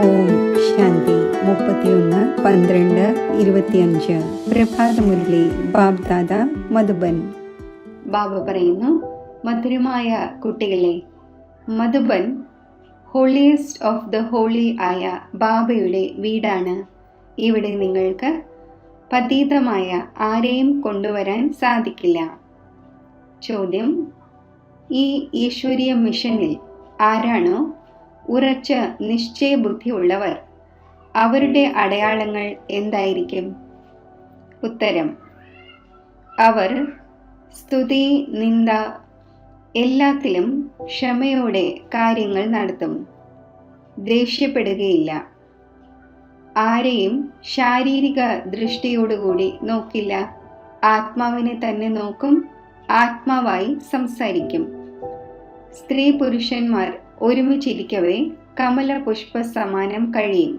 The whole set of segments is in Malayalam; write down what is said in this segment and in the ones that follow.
ഓം ശാന്തി. 31/12/25 പ്രഭാതമുരളി ബാബ്ദാദ മധുബൻ. ബാബ പറയുന്നു, മധുരമായ കുട്ടികളെ, Madhuban holiest of the holy ആയ ബാബയുടെ വീടാണ്. ഇവിടെ നിങ്ങൾക്ക് പതീതമായ ആരെയും കൊണ്ടുവരാൻ സാധിക്കില്ല. ചോദ്യം: ഈ ഈശ്വരീയ മിഷനിൽ ആരാണോ ഉറച്ച നിശ്ചയബുദ്ധി ഉള്ളവർ, അവരുടെ അടയാളങ്ങൾ എന്തായിരിക്കും? ഉത്തരം: അവർ സ്തുതി, നിന്ദ എല്ലാത്തിലും ക്ഷമയോടെ കാര്യങ്ങൾ നടത്തും. ദേഷ്യപ്പെടുകയില്ല. ആരെയും ശാരീരിക ദൃഷ്ടിയോടുകൂടി നോക്കില്ല. ആത്മാവിനെ തന്നെ നോക്കും. ആത്മാവായി സംസാരിക്കും. സ്ത്രീ പുരുഷന്മാർ ഒരുമിച്ചിരിക്കവേ കമല പുഷ്പ സമാനം കഴിയും.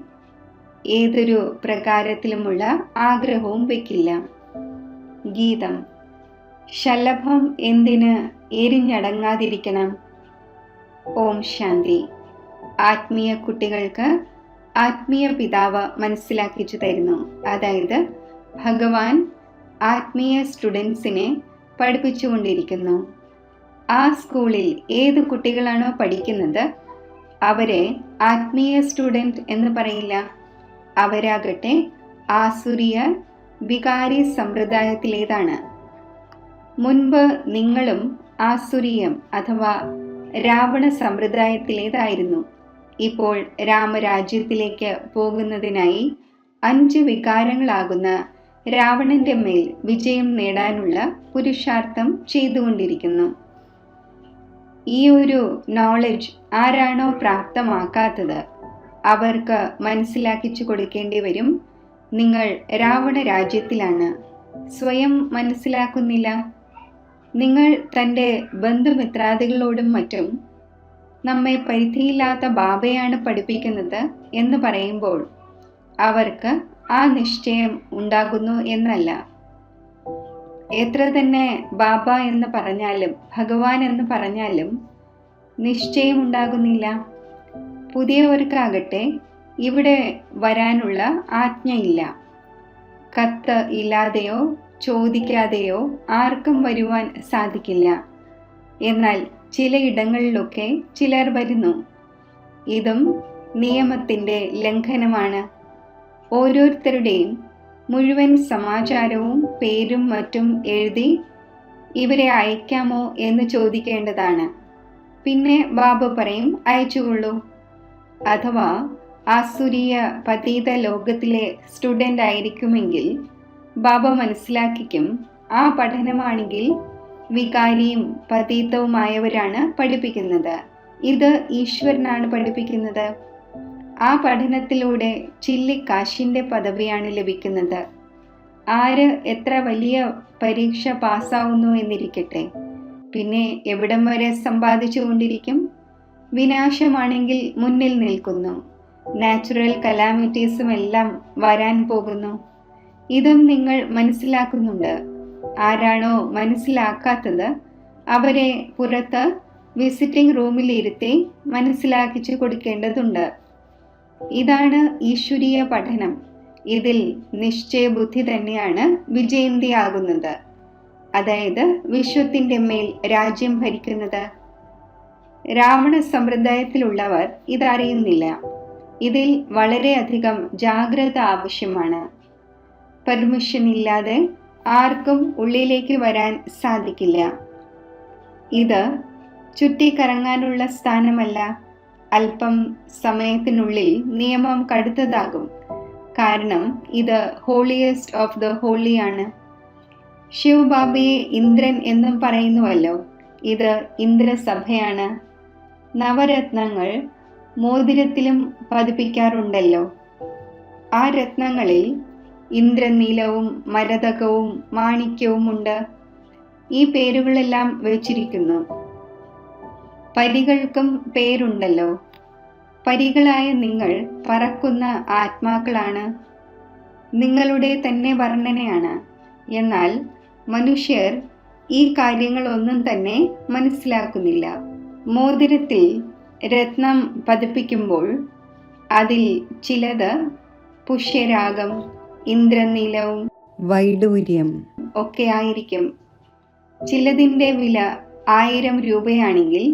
ഏതൊരു പ്രകാരത്തിലുമുള്ള ആഗ്രഹവും വയ്ക്കില്ല. ഗീതം: ശലഭം എന്തിന് എരിഞ്ഞടങ്ങാതിരിക്കണം? ഓം ശാന്തി. ആത്മീയ കുട്ടികൾക്ക് ആത്മീയ പിതാവ് മനസ്സിലാക്കിച്ചു തരുന്നു. അതായത് ഭഗവാൻ ആത്മീയ സ്റ്റുഡൻസിനെ പഠിപ്പിച്ചുകൊണ്ടിരിക്കുന്നു. ആ സ്കൂളിൽ ഏത് കുട്ടികളാണോ പഠിക്കുന്നത് അവരെ ആത്മീയ സ്റ്റുഡൻറ് എന്ന് പറയില്ല. അവരാകട്ടെ ആസുരിയ വികാരി സമ്പ്രദായത്തിലേതാണ്. മുൻപ് നിങ്ങളും ആസുരീയം അഥവാ രാവണ സമ്പ്രദായത്തിലേതായിരുന്നു. ഇപ്പോൾ രാമരാജ്യത്തിലേക്ക് പോകുന്നതിനായി 5 വികാരങ്ങളാകുന്ന രാവണന്റെ മേൽ വിജയം നേടാനുള്ള പുരുഷാർത്ഥം ചെയ്തുകൊണ്ടിരിക്കുന്നു. ഈ ഒരു നോളജ് ആരാണോ പ്രാപ്തമാക്കാത്തത് അവർക്ക് മനസ്സിലാക്കിച്ചു കൊടുക്കേണ്ടി വരും. നിങ്ങൾ രാവണ രാജ്യത്തിലാണ്, സ്വയം മനസ്സിലാക്കുന്നില്ല. നിങ്ങൾ തൻ്റെ ബന്ധുമിത്രാദികളോടും മറ്റും നമ്മെ പരിധിയില്ലാത്ത ബാബയാണ് പഠിപ്പിക്കുന്നത് എന്ന് പറയുമ്പോൾ അവർക്ക് ആ നിശ്ചയം ഉണ്ടാകുന്നു എന്നല്ല. എത്ര തന്നെ ബാബ എന്ന് പറഞ്ഞാലും ഭഗവാൻ എന്ന് പറഞ്ഞാലും നിശ്ചയം ഉണ്ടാകുന്നില്ല. പുതിയവർക്കാകട്ടെ ഇവിടെ വരാനുള്ള ആജ്ഞയില്ല. കത്ത് ഇല്ലാതെയോ ചോദിക്കാതെയോ ആർക്കും വരുവാൻ സാധിക്കില്ല. എന്നാൽ ചിലയിടങ്ങളിലൊക്കെ ചിലർ വരുന്നു. ഇതും നിയമത്തിൻ്റെ ലംഘനമാണ്. ഓരോരുത്തരുടെയും മുഴുവൻ സമാചാരവും പേരും മറ്റും എഴുതി ഇവരെ അയക്കാമോ എന്ന് ചോദിക്കേണ്ടതാണ്. പിന്നെ ബാബ പറയും, അയച്ചുകൊള്ളൂ. അഥവാ ആസുരീയ പതീത ലോകത്തിലെ സ്റ്റുഡൻ്റ് ആയിരിക്കുമെങ്കിൽ ബാബ മനസ്സിലാക്കിക്കും, ആ പഠനമാണെങ്കിൽ വികാരിയും പതീതവുമായവരാണ് പഠിപ്പിക്കുന്നത്. ഇത് ഈശ്വരനാണ് പഠിപ്പിക്കുന്നത്. ആ പഠനത്തിലൂടെ ചില്ലിക്കാശിൻ്റെ പദവിയാണ് ലഭിക്കുന്നത്. ആര് എത്ര വലിയ പരീക്ഷ പാസ്സാവുന്നു എന്നിരിക്കട്ടെ, പിന്നെ എവിടം വരെ സമ്പാദിച്ചു കൊണ്ടിരിക്കും? വിനാശമാണെങ്കിൽ മുന്നിൽ നിൽക്കുന്നു. നാച്ചുറൽ കലാമിറ്റീസും എല്ലാം വരാൻ പോകുന്നു. ഇതും നിങ്ങൾ മനസ്സിലാക്കുന്നുണ്ട്. ആരാണോ മനസ്സിലാക്കാത്തത് അവരെ പുറത്ത് വിസിറ്റിംഗ് റൂമിൽ ഇരുത്തി മനസ്സിലാക്കിച്ചു കൊടുക്കേണ്ടതുണ്ട്. ഇതാണ് ഈശ്വരീയ പഠനം. ഇതിൽ നിശ്ചയബുദ്ധി തന്നെയാണ് വിജയന്തിയാകുന്നത്. അതായത് വിശ്വത്തിൻ്റെ മേൽ രാജ്യം ഭരിക്കുന്നത്. രാവണ സമ്പ്രദായത്തിലുള്ളവർ ഇതറിയുന്നില്ല. ഇതിൽ വളരെയധികം ജാഗ്രത ആവശ്യമാണ്. പെർമിഷൻ ഇല്ലാതെ ആർക്കും ഉള്ളിലേക്ക് വരാൻ സാധിക്കില്ല. ഇത് ചുറ്റിക്കറങ്ങാനുള്ള സ്ഥാനമല്ല. അല്പം സമയത്തിനുള്ളിൽ നിയമം കടുത്തതാകും. കാരണം ഇത് ഹോളിയസ്റ്റ് ഓഫ് ദ ഹോളി ആണ്. ശിവബാബയെ ഇന്ദ്രൻ എന്നും പറയുന്നുവല്ലോ. ഇത് ഇന്ദ്രസഭയാണ്. നവരത്നങ്ങൾ മോതിരത്തിലും പതിപ്പിക്കാറുണ്ടല്ലോ. ആ രത്നങ്ങളിൽ ഇന്ദ്രനീലവും മരതകവും മാണിക്യവും ഉണ്ട്. ഈ പേരുകളെല്ലാം വച്ചിരിക്കുന്നു. പരികൾക്കും പേരുണ്ടല്ലോ. പരികളായ നിങ്ങൾ പറക്കുന്ന ആത്മാക്കളാണ്. നിങ്ങളുടെ തന്നെ വർണ്ണനയാണ്. എന്നാൽ മനുഷ്യർ ഈ കാര്യങ്ങളൊന്നും തന്നെ മനസ്സിലാക്കുന്നില്ല. മോതിരത്തിൽ രത്നം പതിപ്പിക്കുമ്പോൾ അതിൽ ചിലത് പുഷ്യരാഗം, ഇന്ദ്രനീലവും വൈഡൂര്യം ഒക്കെ ആയിരിക്കും. ചിലതിൻ്റെ വില 1000 രൂപയാണെങ്കിൽ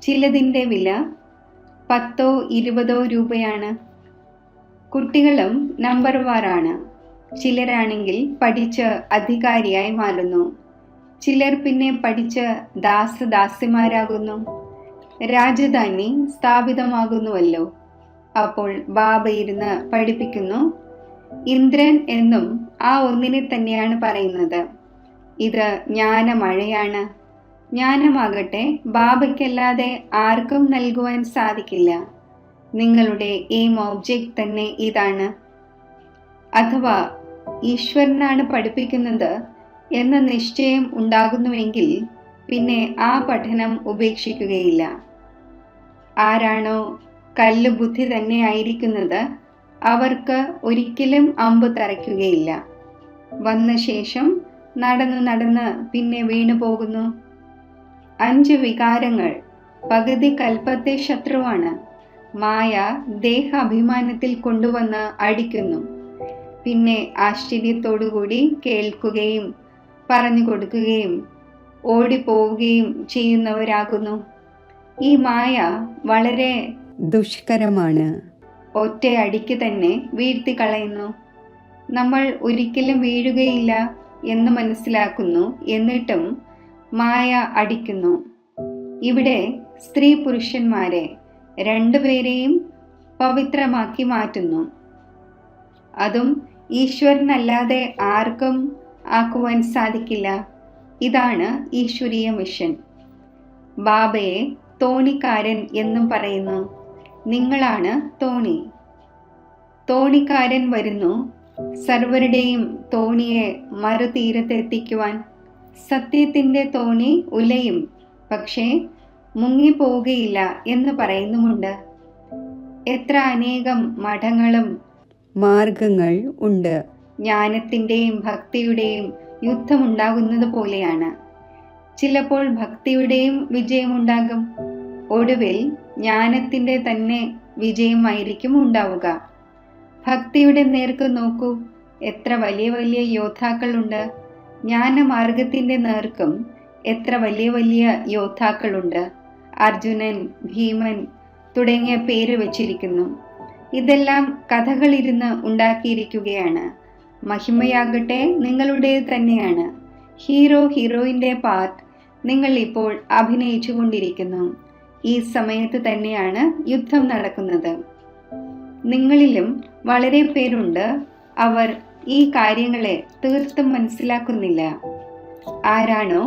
ചിലതിൻ്റെ വില 10 20 രൂപയാണ്. കുട്ടികളും നമ്പർ വാറാണ്. ചിലരാണെങ്കിൽ പഠിച്ച് അധികാരിയായി മാറുന്നു, ചിലർ പിന്നെ പഠിച്ച് ദാസദാസിമാരാകുന്നു. രാജധാനി സ്ഥാപിതമാകുന്നുവല്ലോ. അപ്പോൾ ബാബ ഇരുന്ന് പഠിപ്പിക്കുന്നു. ഇന്ദ്രൻ എന്നും ആ ഒന്നിനെ തന്നെയാണ് പറയുന്നത്. ഇത് ജ്ഞാനമഴയാണ്. ജ്ഞാനമാകട്ടെ ബാബയ്ക്കല്ലാതെ ആർക്കും നൽകുവാൻ സാധിക്കില്ല. നിങ്ങളുടെ എയിം ഒബ്ജക്റ്റ് തന്നെ ഇതാണ്. അഥവാ ഈശ്വരനാണ് പഠിപ്പിക്കുന്നത് എന്ന നിശ്ചയം ഉണ്ടാകുന്നുവെങ്കിൽ പിന്നെ ആ പഠനം ഉപേക്ഷിക്കുകയില്ല. ആരാണോ കല്ലുബുദ്ധി തന്നെ ആയിരിക്കുന്നത് അവർക്ക് ഒരിക്കലും അമ്പ് തറയ്ക്കുകയില്ല. വന്ന ശേഷം നടന്ന് പിന്നെ വീണു പോകുന്നു. 5 വികാരങ്ങൾ പകുതി കൽപ്പത്തെ ശത്രുവാണ്. മായ ദേഹാഭിമാനത്തിൽ കൊണ്ടുവന്ന് അടിക്കുന്നു. പിന്നെ ആശ്ചര്യത്തോടുകൂടി കേൾക്കുകയും പറഞ്ഞു കൊടുക്കുകയും ഓടിപ്പോവുകയും ചെയ്യുന്നവരാകുന്നു. ഈ മായ വളരെ ദുഷ്കരമാണ്. ഒറ്റയടിക്ക് തന്നെ വീഴ്ത്തി കളയുന്നു. നമ്മൾ ഒരിക്കലും വീഴുകയില്ല എന്ന് മനസ്സിലാക്കുന്നു, എന്നിട്ടും മായ അടിക്കുന്നു. ഇവിടെ സ്ത്രീ പുരുഷന്മാരെ രണ്ടുപേരെയും പവിത്രമാക്കി മാറ്റുന്നു. അതും ഈശ്വരനല്ലാതെ ആർക്കും ആക്കുവാൻ സാധിക്കില്ല. ഇതാണ് ഈശ്വരീയ മിഷൻ. ബാബയെ തോണിക്കാരൻ എന്നും പറയുന്നു. നിങ്ങളാണ് തോണി. തോണിക്കാരൻ വരുന്നു സർവരുടെയും തോണിയെ മറുതീരത്തെത്തിക്കുവാൻ. സത്യത്തിൻ്റെ തോണി ഉലയും, പക്ഷേ മുങ്ങിപ്പോവുകയില്ല എന്ന് പറയുന്നുമുണ്ട്. എത്ര അനേകം മഠങ്ങളും മാർഗങ്ങൾ ഉണ്ട്. ജ്ഞാനത്തിൻ്റെയും ഭക്തിയുടെയും യുദ്ധമുണ്ടാകുന്നത് പോലെയാണ്. ചിലപ്പോൾ ഭക്തിയുടെയും വിജയമുണ്ടാകും. ഒടുവിൽ ജ്ഞാനത്തിൻ്റെ തന്നെ വിജയമായിരിക്കും ഉണ്ടാവുക. ഭക്തിയുടെ നേർക്ക് നോക്കൂ, എത്ര വലിയ വലിയ യോദ്ധാക്കളുണ്ട്. ജ്ഞാനമാർഗത്തിൻ്റെ നേർക്കും എത്ര വലിയ വലിയ യോദ്ധാക്കളുണ്ട്. അർജുനൻ, ഭീമൻ തുടങ്ങിയ പേര് വച്ചിരിക്കുന്നു. ഇതെല്ലാം കഥകളിരുന്ന് ഉണ്ടാക്കിയിരിക്കുകയാണ്. മഹിമയാകട്ടെ നിങ്ങളുടേത് തന്നെയാണ്. ഹീറോയിൻ്റെ പാർട്ട് നിങ്ങൾ ഇപ്പോൾ അഭിനയിച്ചു കൊണ്ടിരിക്കുന്നു. ഈ സമയത്ത് തന്നെയാണ് യുദ്ധം നടക്കുന്നത്. നിങ്ങളിലും വളരെ പേരുണ്ട്, അവർ ഈ കാര്യങ്ങളെ തീർത്തും മനസ്സിലാക്കുന്നില്ല. ആരാണോ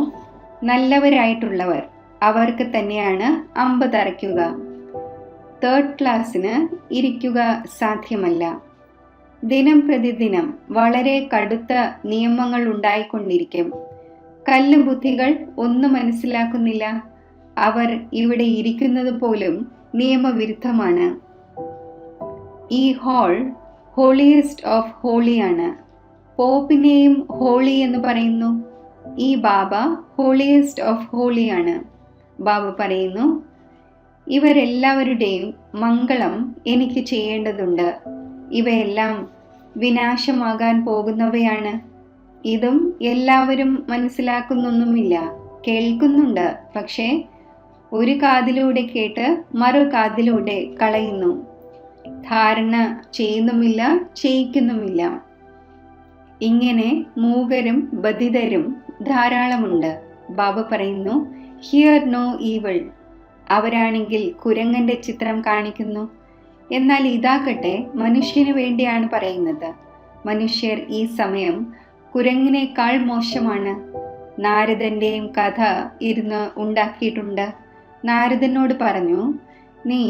നല്ലവരായിട്ടുള്ളവർ അവർക്ക് തന്നെയാണ് അമ്പ് തറയ്ക്കുക. 3rd ക്ലാസ്സിന് ഇരിക്കുക സാധ്യമല്ല. ദിനം പ്രതിദിനം വളരെ കടുത്ത നിയമങ്ങൾ ഉണ്ടായിക്കൊണ്ടിരിക്കും. കല്ലുബുദ്ധികൾ ഒന്നും മനസ്സിലാക്കുന്നില്ല. അവർ ഇവിടെ ഇരിക്കുന്നത് പോലും നിയമവിരുദ്ധമാണ്. ഈ ഹാൾ ഹോളിയസ്റ്റ് ഓഫ് ഹോളിയാണ്. പോപ്പിനെയും ഹോളി എന്ന് പറയുന്നു. ഈ ബാബ ഹോളിയസ്റ്റ് ഓഫ് ഹോളിയാണ്. ബാബ പറയുന്നു, ഇവരെല്ലാവരുടെയും മംഗളം എനിക്ക് ചെയ്യേണ്ടതുണ്ട്. ഇവയെല്ലാം വിനാശമാകാൻ പോകുന്നവയാണ്. ഇതും എല്ലാവരും മനസ്സിലാക്കുന്നൊന്നുമില്ല. കേൾക്കുന്നുണ്ട്, പക്ഷേ ഒരു കാതിലൂടെ കേട്ട് മറു കാതിലൂടെ കളയുന്നു. ധാരണ ചെയ്യുന്നുമില്ല, ചെയ്യിക്കുന്നുമില്ല. ഇങ്ങനെ മൂകരും ബധിരരും ധാരാളമുണ്ട്. ബാബ പറയുന്നു, ഹിയർ നോ ഈവിൾ. അവരാണെങ്കിൽ കുരങ്ങന്റെ ചിത്രം കാണിക്കുന്നു. എന്നാൽ ഇതാകട്ടെ മനുഷ്യന് വേണ്ടിയാണ് പറയുന്നത്. മനുഷ്യർ ഈ സമയം കുരങ്ങിനേക്കാൾ മോശമാണ്. നാരദന്റെയും കഥ ഇരുന്ന് ഉണ്ടാക്കിയിട്ടുണ്ട്. നാരദനോട് പറഞ്ഞു, നീ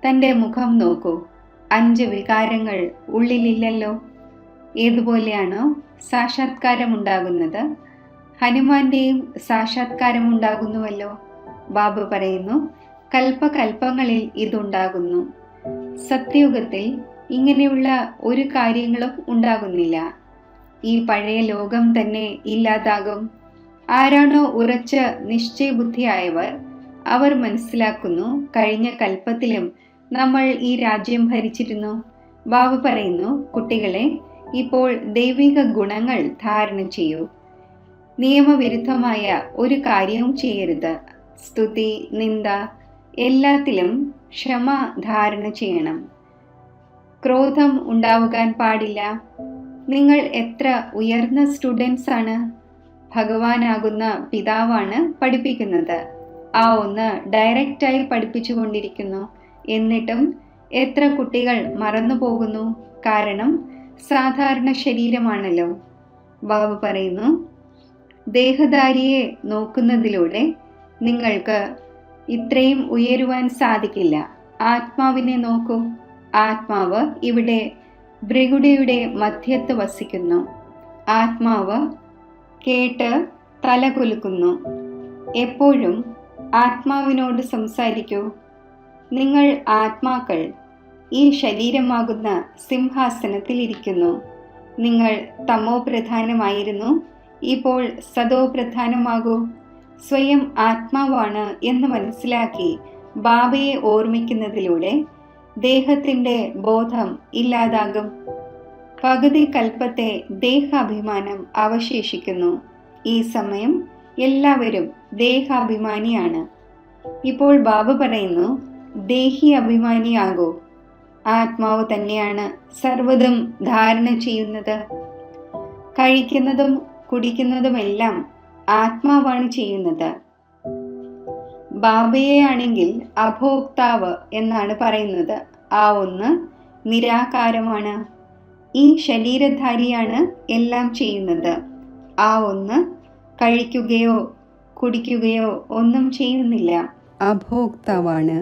തൻ്റെ മുഖം നോക്കൂ, 5 വികാരങ്ങൾ ഉള്ളിലില്ലല്ലോ. ഏതുപോലെയാണോ സാക്ഷാത്കാരമുണ്ടാകുന്നത്, ഹനുമാന്റെയും സാക്ഷാത്കാരമുണ്ടാകുന്നുവല്ലോ. ബാബു പറയുന്നു, കൽപ്പകൽപ്പങ്ങളിൽ ഇതുണ്ടാകുന്നു. സത്യയുഗത്തിൽ ഇങ്ങനെയുള്ള ഒരു കാര്യങ്ങളും ഉണ്ടാകുന്നില്ല. ഈ പഴയ ലോകം തന്നെ ഇല്ലാതാകും. ആരാണോ ഉറച്ച നിശ്ചയബുദ്ധിയായവർ അവർ മനസ്സിലാക്കുന്നു, കഴിഞ്ഞ കൽപ്പത്തിലും നമ്മൾ ഈ രാജ്യം ഭരിച്ചിരുന്നു. ബാബ പറയുന്നു, കുട്ടികളെ, ഇപ്പോൾ ദൈവിക ഗുണങ്ങൾ ധാരണ ചെയ്യൂ. നിയമവിരുദ്ധമായ ഒരു കാര്യവും ചെയ്യരുത്. സ്തുതി, നിന്ദ എല്ലാത്തിലും ക്ഷമ ധാരണ ചെയ്യണം. ക്രോധം ഉണ്ടാവുവാൻ പാടില്ല. നിങ്ങൾ എത്ര ഉയർന്ന സ്റ്റുഡൻസ് ആണ്. ഭഗവാനാകുന്ന പിതാവാണ് പഠിപ്പിക്കുന്നത്. ആ ഒന്ന് ഡയറക്റ്റായി പഠിപ്പിച്ചു കൊണ്ടിരിക്കുന്നു. എന്നിട്ടും എത്ര കുട്ടികൾ മറന്നു പോകുന്നു. കാരണം സാധാരണ ശരീരമാണല്ലോ. ബാബ പറയുന്നു, ദേഹധാരിയെ നോക്കുന്നതിലൂടെ നിങ്ങൾക്ക് ഇത്രയും ഉയരുവാൻ സാധിക്കില്ല. ആത്മാവിനെ നോക്കൂ. ആത്മാവ് ഇവിടെ ഭൃഗുടിയുടെ മധ്യത്ത് വസിക്കുന്നു. ആത്മാവ് കേട്ട് തല കുലുക്കുന്നു. എപ്പോഴും ആത്മാവിനോട് സംസാരിക്കൂ. നിങ്ങൾ ആത്മാക്കൾ ഈ ശരീരമാകുന്ന സിംഹാസനത്തിൽ ഇരിക്കുന്നു. നിങ്ങൾ തമോ പ്രധാനമായിരുന്നു, ഇപ്പോൾ സതോ പ്രധാനമാകൂ. സ്വയം ആത്മാവാണ് എന്ന് മനസ്സിലാക്കി ബാബയെ ഓർമ്മിക്കുന്നതിലൂടെ ദേഹത്തിൻ്റെ ബോധം ഇല്ലാതാകും. പകുതി കൽപ്പത്തെ ദേഹാഭിമാനം അവശേഷിക്കുന്നു. ഈ സമയം എല്ലാവരും ദേഹാഭിമാനിയാണ്. ഇപ്പോൾ ബാബ പറയുന്നു, ദേഹി അഭിമാനിയാകൂ. ആത്മാവ് തന്നെയാണ് സർവ്വതും ധാരണ ചെയ്യുന്നത്. കഴിക്കുന്നതും കുടിക്കുന്നതുമെല്ലാം ആത്മാവാണ് ചെയ്യുന്നത്. ബാബയെ ആണെങ്കിൽ അഭോക്താവ് എന്നാണ് പറയുന്നത്. ആ ഒന്ന് നിരാകാരമാണ്. ഈ ശരീരധാരിയാണ് എല്ലാം ചെയ്യുന്നത്. ആ ഒന്ന് കഴിക്കുകയോ കുടിക്കുകയോ ഒന്നും ചെയ്യുന്നില്ല. അഭോക്താവാണ്.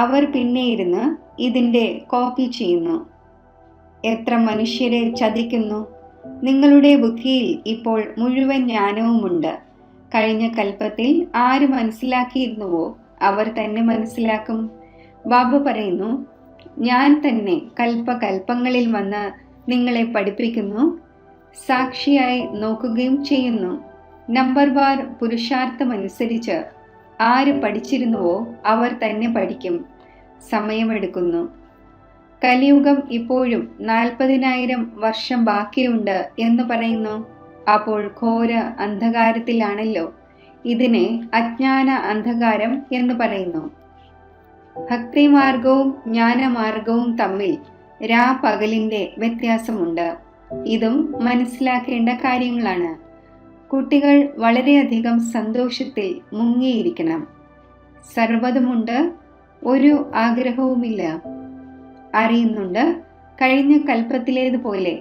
അവർ പിന്നെ ഇരുന്ന് ഇതിൻ്റെ കോപ്പി ചെയ്യുന്നു. എത്ര മനുഷ്യരെ ചതിക്കുന്നു. നിങ്ങളുടെ ബുദ്ധിയിൽ ഇപ്പോൾ മുഴുവൻ ജ്ഞാനവുമുണ്ട്. കഴിഞ്ഞ കൽപ്പത്തിൽ ആര് മനസ്സിലാക്കിയിരുന്നുവോ അവർ തന്നെ മനസ്സിലാക്കും. ബാബ പറയുന്നു, ഞാൻ തന്നെ കൽപ്പകൽപ്പങ്ങളിൽ വന്ന് നിങ്ങളെ പഠിപ്പിക്കുന്നു, സാക്ഷിയായി നോക്കുകയും ചെയ്യുന്നു. നമ്പർ വാർ പുരുഷാർത്ഥമനുസരിച്ച് ആര് പഠിച്ചിരുന്നുവോ അവർ തന്നെ പഠിക്കും. സമയമെടുക്കുന്നു. കലിയുഗം ഇപ്പോഴും 40,000 വർഷം ബാക്കിയുണ്ട് എന്ന് പറയുന്നു. അപ്പോൾ ഘോര അന്ധകാരത്തിലാണല്ലോ. ഇതിനെ അജ്ഞാന അന്ധകാരം എന്ന് പറയുന്നു. ഭക്തിമാർഗവും ജ്ഞാനമാർഗവും തമ്മിൽ രാപകലിൻ്റെ വ്യത്യാസമുണ്ട്. ഇതും മനസ്സിലാക്കേണ്ട കാര്യങ്ങളാണ്. കുട്ടികൾ വളരെയധികം സന്തോഷത്തിൽ മുങ്ങിയിരിക്കണം. സർവ്വതുമുണ്ട്, ഒരു ആഗ്രഹവുമില്ല. അറിയുന്നുണ്ട്, കഴിഞ്ഞ കൽപ്പത്തിലേതുപോലെ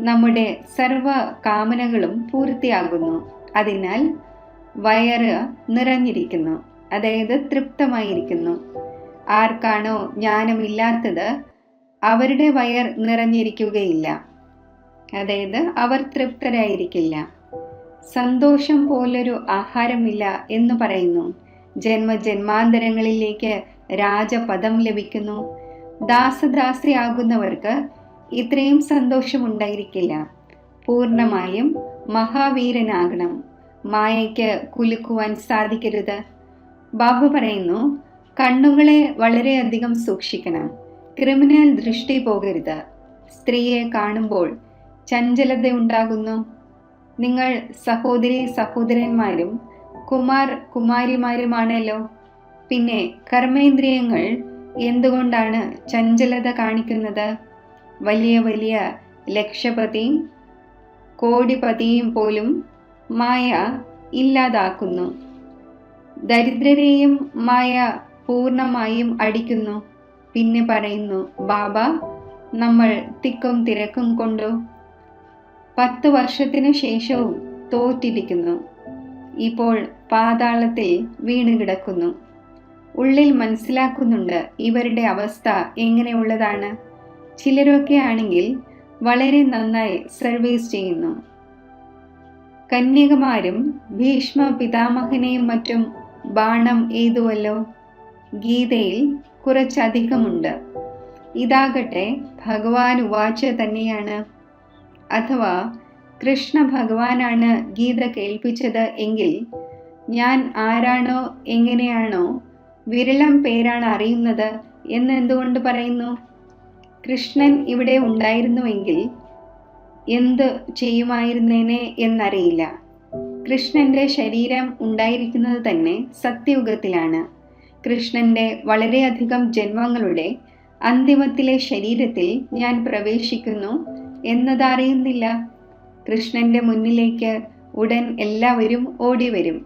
നമ്മുടെ സർവ കാമനകളും പൂർത്തിയാകുന്നു. അതിനാൽ വയറ് നിറഞ്ഞിരിക്കുന്നു, അതായത് തൃപ്തമായിരിക്കുന്നു. ആർക്കാണോ ജ്ഞാനമില്ലാത്തത് അവരുടെ വയർ നിറഞ്ഞിരിക്കുകയില്ല, അതായത് അവർ തൃപ്തരായിരിക്കില്ല. സന്തോഷം പോലൊരു ആഹാരമില്ല എന്ന് പറയുന്നു. ജന്മജന്മാന്തരങ്ങളിലേക്ക് രാജപദം ലഭിക്കുന്നു. ദാസദാസിയാകുന്നവർക്ക് ഇത്രയും സന്തോഷമുണ്ടായിരിക്കില്ല. പൂർണ്ണമായും മഹാവീരനാകണം. മായയ്ക്ക് കുലുക്കുവാൻ സാധിക്കരുത്. ബാബ പറയുന്നു, കണ്ണുകളെ വളരെയധികം സൂക്ഷിക്കണം. ക്രിമിനൽ ദൃഷ്ടി പോകരുത്. സ്ത്രീയെ കാണുമ്പോൾ ചഞ്ചലത ഉണ്ടാകുന്നു. നിങ്ങൾ സഹോദരി സഹോദരന്മാരും കുമാർ കുമാരിമാരുമാണല്ലോ. പിന്നെ കർമ്മേന്ദ്രിയങ്ങൾ എന്തുകൊണ്ടാണ് ചഞ്ചലത കാണിക്കുന്നത്? വലിയ വലിയ ലക്ഷപതിയും കോടിപതിയും പോലും മായ ഇല്ലാതാക്കുന്നു. ദരിദ്രരെയും മായ പൂർണ്ണമായും അടിക്കുന്നു. പിന്നെ പറയുന്നു, ബാബ, നമ്മൾ തിക്കും തിരക്കും കൊണ്ടു 10 വർഷത്തിനു ശേഷവും തോറ്റിരിക്കുന്നു. ഇപ്പോൾ പാതാളത്തിൽ വീണ് കിടക്കുന്നു. ഉള്ളിൽ മനസ്സിലാക്കുന്നുണ്ട് ഇവരുടെ അവസ്ഥ എങ്ങനെയുള്ളതാണ്. ചിലരൊക്കെ ആണെങ്കിൽ വളരെ നന്നായി സർവീസ് ചെയ്യുന്നു. കന്യകമാരും ഭീഷ്മ പിതാമഹനെയും മറ്റും ബാണം എയ്തുവല്ലോ. ഗീതയിൽ കുറച്ചധികമുണ്ട്. ഇതാകട്ടെ ഭഗവാൻ ഉവാച തന്നെയാണ്. അഥവാ കൃഷ്ണ ഭഗവാനാണ് ഗീത കേൾപ്പിച്ചത് എങ്കിൽ ഞാൻ ആരാണോ എങ്ങനെയാണോ വിരളം പേരാണ് അറിയുന്നത് എന്നെന്തുകൊണ്ട് പറയുന്നു? കൃഷ്ണൻ ഇവിടെ ഉണ്ടായിരുന്നുവെങ്കിൽ എന്ത് ചെയ്യുമായിരുന്നേനെ എന്നറിയില്ല. കൃഷ്ണന്റെ ശരീരം ഉണ്ടായിരിക്കുന്നത് തന്നെ സത്യയുഗത്തിലാണ്. കൃഷ്ണന്റെ വളരെയധികം ജന്മങ്ങളുടെ അന്തിമത്തിലെ ശരീരത്തിൽ ഞാൻ പ്രവേശിക്കുന്നു എന്നതറിയുന്നില്ല. കൃഷ്ണന്റെ മുന്നിലേക്ക് ഉടൻ എല്ലാവരും ഓടിവരും.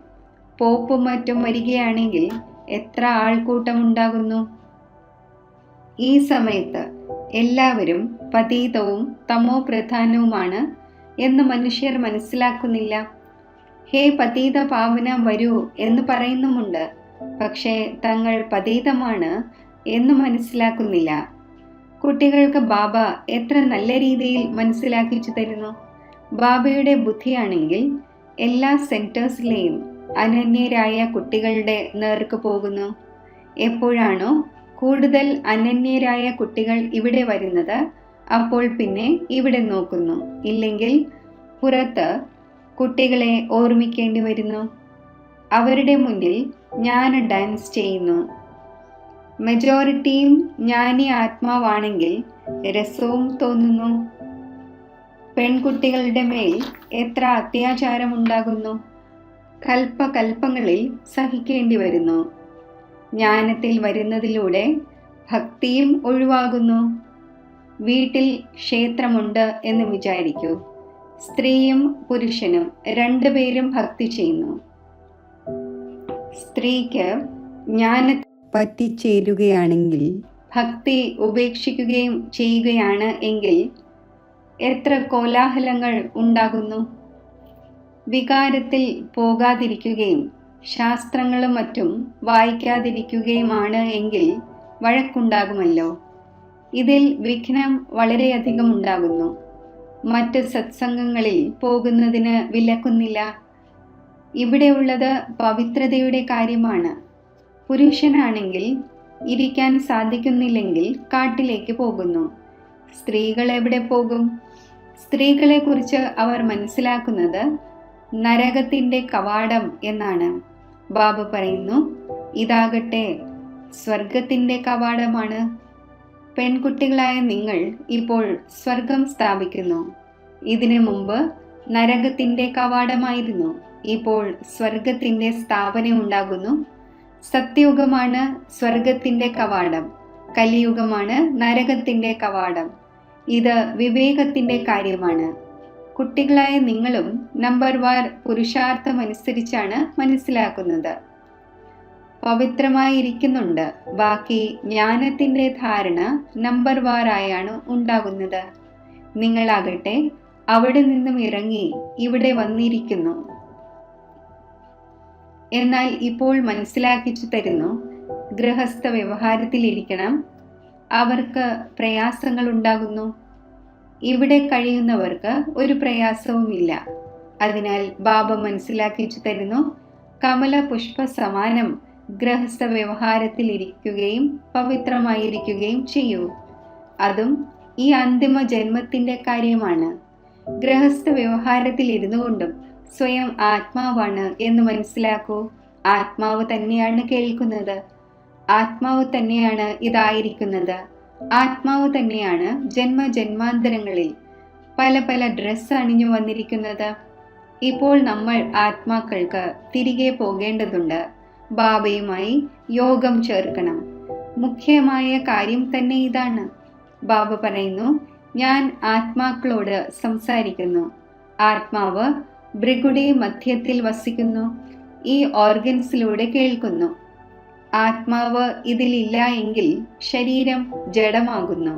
പോപ്പും മറ്റും വരികയാണെങ്കിൽ എത്ര ആൾക്കൂട്ടമുണ്ടാകുന്നു. ഈ സമയത്ത് എല്ലാവരും പതീതവും തമോ പ്രധാനവുമാണ് എന്ന് മനുഷ്യർ മനസ്സിലാക്കുന്നില്ല. ഹേ പതീത പാവന വരൂ എന്ന് പറയുന്നുമുണ്ട്. പക്ഷേ തങ്ങൾ പതീതമാണ് എന്ന് മനസ്സിലാക്കുന്നില്ല. കുട്ടികൾക്ക് ബാബ എത്ര നല്ല രീതിയിൽ മനസ്സിലാക്കിച്ചു തരുന്നു. ബാബയുടെ ബുദ്ധിയാണെങ്കിൽ എല്ലാ സെന്റേഴ്സിലെയും അനന്യരായ കുട്ടികളുടെ നേർക്ക് പോകുന്നു. എപ്പോഴാണോ കൂടുതൽ അനന്യരായ കുട്ടികൾ ഇവിടെ വരുന്നത്, അപ്പോൾ പിന്നെ ഇവിടെ നോക്കുന്നു. ഇല്ലെങ്കിൽ പുറത്ത് കുട്ടികളെ ഓർമ്മിക്കേണ്ടി വരുന്നു. അവരുടെ മുന്നിൽ ഞാൻ ഡാൻസ് ചെയ്യുന്നു. മെജോറിറ്റിയും ജ്ഞാനി ആത്മാവാണെങ്കിൽ രസവും തോന്നുന്നു. പെൺകുട്ടികളുടെ മേൽ എത്ര അത്യാചാരമുണ്ടാകുന്നു. കൽപ്പകൽപ്പങ്ങളിൽ സഹിക്കേണ്ടി വരുന്നു. ജ്ഞാനത്തിൽ വരുന്നതിലൂടെ ഭക്തിയും ഒഴിവാകുന്നു. വീട്ടിൽ ക്ഷേത്രമുണ്ട് എന്ന് വിചാരിക്കൂ. സ്ത്രീയും പുരുഷനും രണ്ടുപേരും ഭക്തി ചെയ്യുന്നു. സ്ത്രീക്ക് ജ്ഞാനത്തിൽ പറ്റിച്ചേരുകയാണെങ്കിൽ, ഭക്തി ഉപേക്ഷിക്കുകയും ചെയ്യുകയാണ് എങ്കിൽ എത്ര കോലാഹലങ്ങൾ ഉണ്ടാകുന്നു. വികാരത്തിൽ പോകാതിരിക്കുകയും ശാസ്ത്രങ്ങളും മറ്റും വായിക്കാതിരിക്കുകയുമാണ് എങ്കിൽ വഴക്കുണ്ടാകുമല്ലോ. ഇതിൽ വിഘ്നം വളരെയധികം ഉണ്ടാകുന്നു. മറ്റ് സത്സംഗങ്ങളിൽ പോകുന്നതിന് വിലക്കുന്നില്ല. ഇവിടെയുള്ളത് പവിത്രതയുടെ കാര്യമാണ്. പുരുഷനാണെങ്കിൽ ഇരിക്കാൻ സാധിക്കുന്നില്ലെങ്കിൽ കാട്ടിലേക്ക് പോകുന്നു. സ്ത്രീകൾ എവിടെ പോകും? സ്ത്രീകളെക്കുറിച്ച് അവർ മനസ്സിലാക്കുന്നത് നരകത്തിൻ്റെ കവാടം എന്നാണ്. ബാബ പറയുന്നു, ഇതാകട്ടെ സ്വർഗത്തിൻ്റെ കവാടമാണ്. പെൺകുട്ടികളായ നിങ്ങൾ ഇപ്പോൾ സ്വർഗം സ്ഥാപിക്കുന്നു. ഇതിനു മുമ്പ് നരകത്തിൻ്റെ കവാടമായിരുന്നു. ഇപ്പോൾ സ്വർഗത്തിൻ്റെ സ്ഥാപന ഉണ്ടാകുന്നു. സത്യയുഗമാണ് സ്വർഗത്തിൻ്റെ കവാടം, കലിയുഗമാണ് നരകത്തിൻ്റെ കവാടം. ഇത് വിവേകത്തിൻ്റെ കാര്യമാണ്. കുട്ടികളായ നിങ്ങളും നമ്പർ വാർ പുരുഷാർത്ഥമനുസരിച്ചാണ് മനസ്സിലാക്കുന്നത്. പവിത്രമായിരിക്കുന്നുണ്ട്. ബാക്കി ജ്ഞാനത്തിൻ്റെ ധാരണ നമ്പർ വാറായാണ് ഉണ്ടാകുന്നത്. നിങ്ങളാകട്ടെ അവിടെ നിന്നും ഇറങ്ങി ഇവിടെ വന്നിരിക്കുന്നു. എന്നാൽ ഇപ്പോൾ മനസ്സിലാക്കിച്ചു തരുന്നു, ഗൃഹസ്ഥ വ്യവഹാരത്തിലിരിക്കണം. അവർക്ക് പ്രയാസങ്ങൾ ഉണ്ടാകുന്നു. ഇവിടെ കഴിയുന്നവർക്ക് ഒരു പ്രയാസവുമില്ല. അതിനാൽ ബാബ മനസ്സിലാക്കിച്ചു തരുന്നു, കമല പുഷ്പ സമാനം ഗൃഹസ്ഥ വ്യവഹാരത്തിൽ ഇരിക്കുകയും പവിത്രമായിരിക്കുകയും ചെയ്യൂ. അതും ഈ അന്തിമ ജന്മത്തിൻ്റെ കാര്യമാണ്. ഗൃഹസ്ഥ വ്യവഹാരത്തിൽ ഇരുന്നു കൊണ്ടും സ്വയം ആത്മാവാണ് എന്ന് മനസ്സിലാക്കൂ. ആത്മാവ് തന്നെയാണ് കേൾക്കുന്നത്. ആത്മാവ് തന്നെയാണ് ഇതായിരിക്കുന്നത്. ആത്മാവ് തന്നെയാണ് ജന്മജന്മാന്തരങ്ങളിൽ പല പല ഡ്രസ്സ് അണിഞ്ഞു വന്നിരിക്കുന്നത്. ഇപ്പോൾ നമ്മൾ ആത്മാക്കൾക്ക് തിരികെ പോകേണ്ടതുണ്ട്. ബാബയുമായി യോഗം ചേർക്കണം. മുഖ്യമായ കാര്യം തന്നെ ഇതാണ്. ബാബ പറയുന്നു, ഞാൻ ആത്മാക്കളോട് സംസാരിക്കുന്നു. ആത്മാവ് ഭൃഗുടെ മധ്യത്തിൽ വസിക്കുന്നു. ഈ ഓർഗൻസിലൂടെ കേൾക്കുന്നു. ആത്മാവ് ഇതിലില്ല എങ്കിൽ ശരീരം ജഡമാകുന്നു.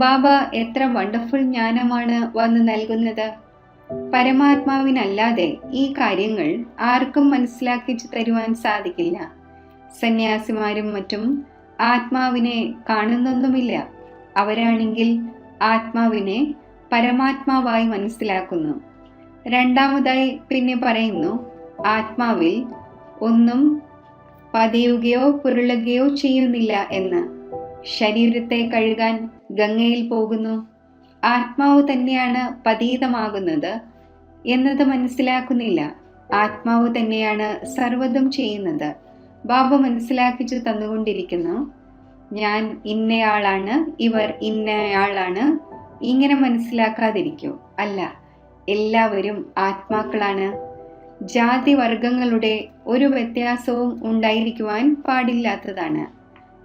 ബാബ എത്ര വണ്ടർഫുൾ ജ്ഞാനമാണ് വന്ന് നൽകുന്നത്. പരമാത്മാവിനല്ലാതെ ഈ കാര്യങ്ങൾ ആർക്കും മനസ്സിലാക്കിച്ചു തരുവാൻ സാധിക്കില്ല. സന്യാസിമാരും മറ്റും ആത്മാവിനെ കാണുന്നൊന്നുമില്ല. അവരാണെങ്കിൽ ആത്മാവിനെ പരമാത്മാവായി മനസ്സിലാക്കുന്നു. രണ്ടാമതായി പിന്നെ പറയുന്നു, ആത്മാവിൽ ഒന്നും പതിയുകയോ പുരളുകയോ ചെയ്യുന്നില്ല എന്ന്. ശരീരത്തെ കഴുകാൻ ഗംഗയിൽ പോകുന്നു. ആത്മാവ് തന്നെയാണ് പതീതമാകുന്നത് എന്നത് മനസ്സിലാക്കുന്നില്ല. ആത്മാവ് തന്നെയാണ് സർവ്വതും ചെയ്യുന്നത്. ബാബ മനസ്സിലാക്കിച്ചു തന്നുകൊണ്ടിരിക്കുന്നു, ഞാൻ ഇന്നയാളാണ്, ഇവർ ഇന്നയാളാണ്, ഇങ്ങനെ മനസ്സിലാക്കാതിരിക്കൂ. അല്ല, എല്ലാവരും ആത്മാക്കളാണ്. ജാതി വർഗങ്ങളുടെ ഒരു വ്യത്യാസവും ഉണ്ടായിരിക്കുവാൻ പാടില്ലാത്തതാണ്.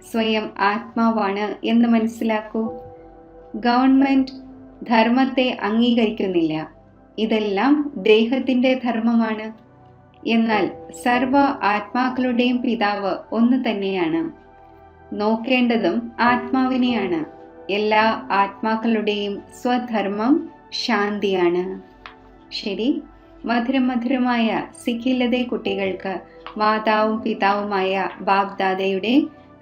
സ്വയം ആത്മാവാണ് എന്ന് മനസ്സിലാക്കൂ. ഗവൺമെന്റ് ധർമ്മത്തെ അംഗീകരിക്കുന്നില്ല. ഇതെല്ലാം ദേഹത്തിന്റെ ധർമ്മമാണ്. എന്നാൽ സർവ ആത്മാക്കളുടെയും പിതാവ് ഒന്ന് തന്നെയാണ്. നോക്കേണ്ടതും ആത്മാവിനെയാണ്. എല്ലാ ആത്മാക്കളുടെയും സ്വധർമ്മം ശാന്തിയാണ്. ശരി, മധുരമധുരമായ സിഖിലതെ കുട്ടികൾക്ക് മാതാവും പിതാവുമായ ബാബ്ദാദയുടെ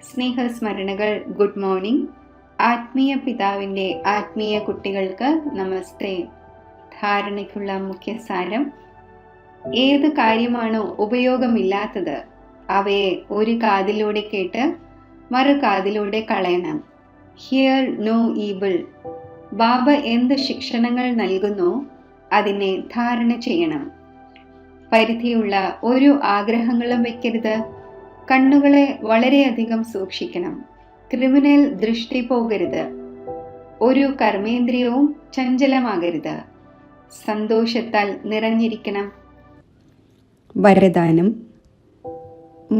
സ്നേഹസ്മരണകൾ. Good morning. ആത്മീയ പിതാവിൻ്റെ ആത്മീയ കുട്ടികൾക്ക് നമസ്തേ. ധാരണയ്ക്കുള്ള മുഖ്യസാരം: ഏത് കാര്യമാണോ ഉപയോഗമില്ലാത്തത് അവയെ ഒരു കാതിലൂടെ കേട്ട് മറു കാതിലൂടെ കളയണം. Here no ഈബിൾ. ബാബ എന്ത് ശിക്ഷണങ്ങൾ നൽകുന്നോ അതിനെ ധാരണ ചെയ്യണം. പരിധിയുള്ള ഒരു ആഗ്രഹങ്ങളും വെക്കരുത്. കണ്ണുകളെ വളരെയധികം സൂക്ഷിക്കണം. ക്രിമിനൽ ദൃഷ്ടി പോകരുത്. ഒരു കർമ്മേന്ദ്രിയവും ചഞ്ചലമാകരുത്. സന്തോഷത്താൽ നിറഞ്ഞിരിക്കണം. വരദാനം: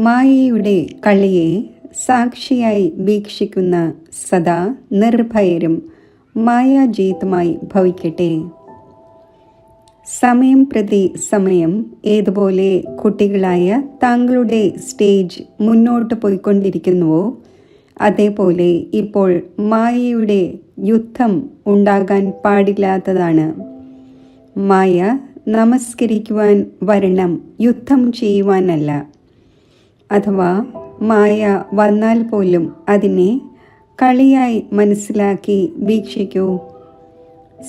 മായയുടെ കളിയെ സാക്ഷിയായി വീക്ഷിക്കുന്ന സദാ നിർഭയരും മായാജീത്തുമായി ഭവിക്കട്ടെ. സമയം പ്രതി സമയം ഏതുപോലെ കുട്ടികളായ താങ്കളുടെ സ്റ്റേജ് മുന്നോട്ട് പോയിക്കൊണ്ടിരിക്കുന്നുവോ അതേപോലെ ഇപ്പോൾ മായയുടെ യുദ്ധം ഉണ്ടാകാൻ പാടില്ലാത്തതാണ്. മായ നമസ്കരിക്കുവാൻ വരണം, യുദ്ധം ചെയ്യുവാനല്ല. അഥവാ മായ വന്നാൽ പോലും അതിനെ കളിയായി മനസ്സിലാക്കി വീക്ഷിക്കൂ.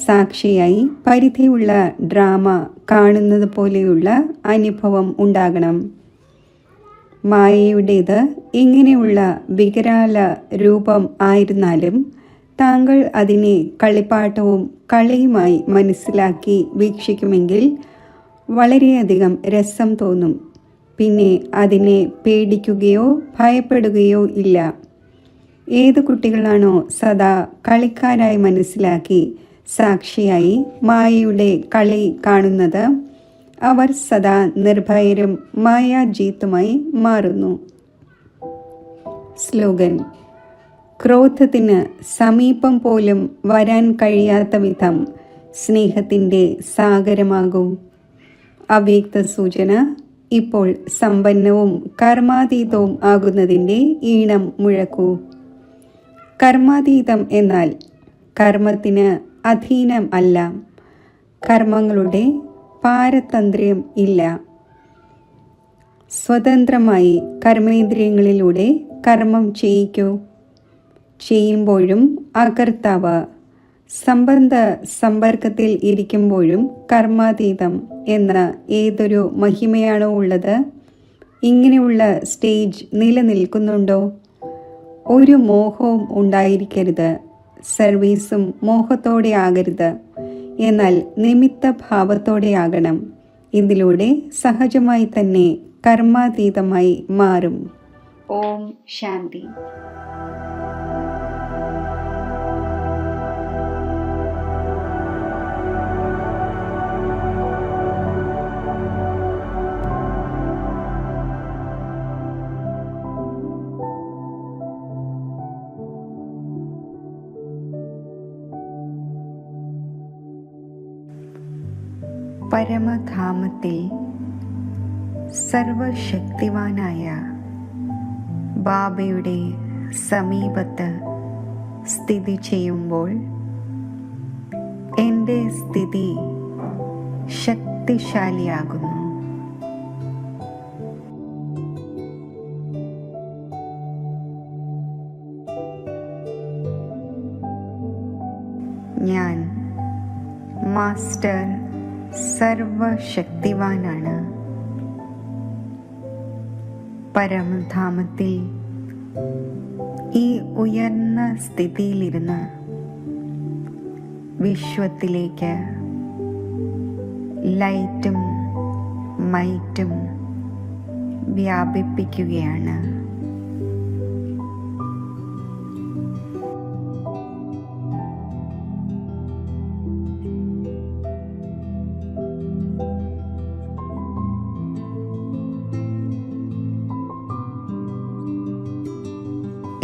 സാക്ഷിയായി പരിധിയുള്ള ഡ്രാമ കാണുന്നത് പോലെയുള്ള അനുഭവം ഉണ്ടാകണം. മായയുടേത് ഇങ്ങനെയുള്ള വികരാല രൂപം ആയിരുന്നാലും താങ്കൾ അതിനെ കളിപ്പാട്ടവും കളിയുമായി മനസ്സിലാക്കി വീക്ഷിക്കുമെങ്കിൽ വളരെയധികം രസം തോന്നും. പിന്നെ അതിനെ പേടിക്കുകയോ ഭയപ്പെടുകയോ ഇല്ല. ഏത് കുട്ടികളാണോ സദാ കളിക്കാരായി മനസ്സിലാക്കി സാക്ഷിയായി മായയുടെ കളി കാണുന്നത് അവർ സദാ നിർഭയരും മായാജീത്തുമായി മാറുന്നു. സ്ലോഗൻ: ക്രോധത്തിന് സമീപം പോലും വരാൻ കഴിയാത്ത വിധം സ്നേഹത്തിൻ്റെ സാഗരമാകും. അവ്യക്ത സൂചന: ഇപ്പോൾ സമ്പന്നവും കർമാതീതവും ആകുന്നതിൻ്റെ ഈണം മുഴക്കൂ. കർമാതീതം എന്നാൽ കർമ്മത്തിന് അധീനം അല്ല, കർമ്മങ്ങളുടെ പാരതന്ത്ര്യം ഇല്ല. സ്വതന്ത്രമായി കർമ്മേന്ദ്രിയങ്ങളിലൂടെ കർമ്മം ചെയ്യിക്കൂ. ചെയ്യുമ്പോഴും അകർത്താവ്, സംബന്ധ സമ്പർക്കത്തിൽ ഇരിക്കുമ്പോഴും കർമാതീതം എന്ന ഏതൊരു മഹിമയാണോ ഉള്ളത്? ഇങ്ങനെയുള്ള സ്റ്റേജ് നിലനിൽക്കുന്നുണ്ടോ? ഒരു മോഹവും ഉണ്ടായിരിക്കരുത്. സർവീസും മോഹത്തോടെ ആകരുത്, എന്നാൽ നിമിത്ത ഭാവത്തോടെ ആകണം. ഇതിലൂടെ സഹജമായി തന്നെ കർമാതീതമായി മാറും. ഓം ശാന്തി. പരമധാമത്തിൽ സർവശക്തിവാനായ ബാബയുടെ സമീപത്ത് സ്ഥിതി ചെയ്യുമ്പോൾ എൻ്റെ സ്ഥിതി ശക്തിശാലിയാകുന്നു. ഞാൻ മാസ്റ്റർ സർവശക്തിവാനാണ്. പരമധാമത്തിൽ ഈ ഉയർന്ന സ്ഥിതിയിലിരുന്ന് വിശ്വത്തിലേക്ക് ലൈറ്റും മൈറ്റും വ്യാപിപ്പിക്കുകയാണ്.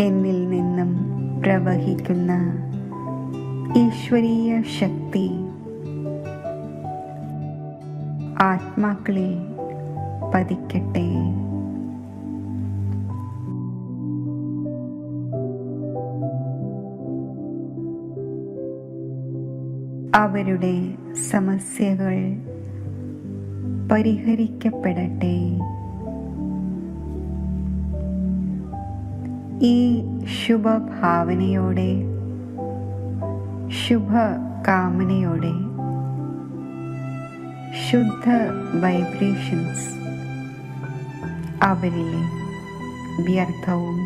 എന്നിൽ നിന്നും പ്രവഹിക്കുന്ന ഈശ്വരീയ ശക്തി ആത്മാക്കളിൽ പതിക്കട്ടെ. അവരുടെ സമസ്യകൾ പരിഹരിക്കപ്പെടട്ടെ. ഈ ശുഭഭാവനയോടെ, ശുഭകാമനയോടെ ശുദ്ധ വൈബ്രേഷൻസ് അവരിലെ വ്യർത്ഥവും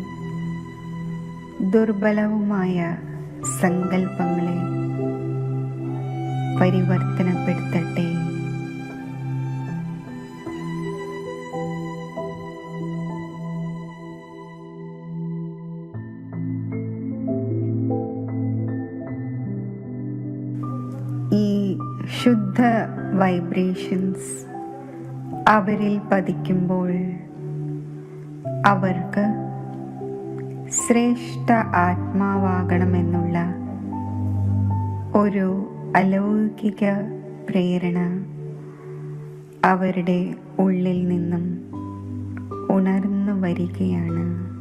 ദുർബലവുമായ സങ്കല്പങ്ങളെ പരിവർത്തനപ്പെടുത്തട്ടെ. ഈ ശുദ്ധ വൈബ്രേഷൻസ് അവരിൽ പതിക്കുമ്പോൾ അവർക്ക് ശ്രേഷ്ഠ ആത്മാവാകണമെന്നുള്ള ഒരു അലൗകിക പ്രേരണ അവരുടെ ഉള്ളിൽ നിന്നും ഉണർന്നു വരികയാണ്.